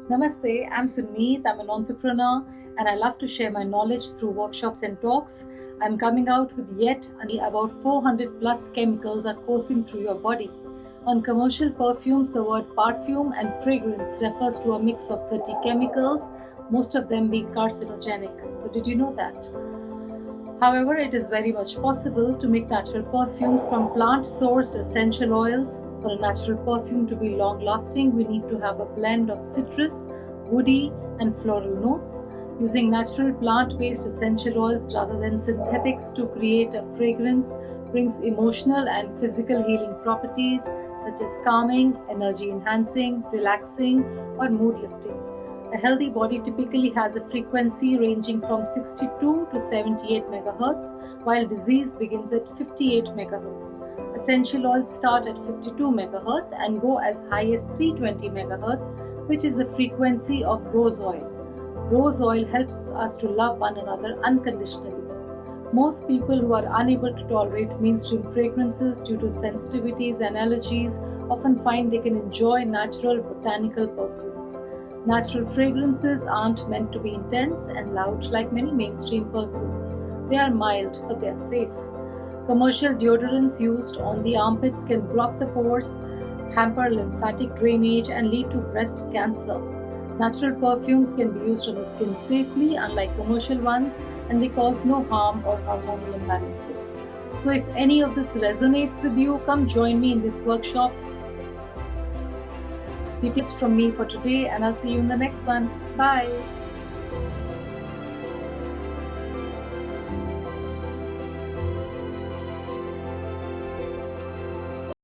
Namaste, I'm Sunmeet. I'm an entrepreneur and I love to share my knowledge through workshops and talks. I'm coming out with yet about 400 plus chemicals are coursing through your body. On commercial perfumes, the word perfume and fragrance refers to a mix of 30 chemicals, most of them being carcinogenic. So, did you know that? However, it is very much possible to make natural perfumes from plant sourced essential oils. For a natural perfume to be long lasting, we need to have a blend of citrus, woody, and floral notes. Using natural plant based essential oils rather than synthetics to create a fragrance brings emotional and physical healing properties such as calming, energy enhancing, relaxing, or mood lifting. A healthy body typically has a frequency ranging from 62 to 78 MHz, while disease begins at 58 MHz. Essential oils start at 52 MHz and go as high as 320 MHz, which is the frequency of rose oil. Rose oil helps us to love one another unconditionally. Most people who are unable to tolerate mainstream fragrances due to sensitivities and allergies often find they can enjoy natural botanical perfumes. Natural fragrances aren't meant to be intense and loud like many mainstream perfumes. They are mild, but they are safe. Commercial deodorants used on the armpits can block the pores, hamper lymphatic drainage, and lead to breast cancer. Natural perfumes can be used on the skin safely, unlike commercial ones, and they cause no harm or hormonal imbalances. So, if any of this resonates with you, come join me in this workshop. Details from me for today, and I'll see you in the next one. Bye.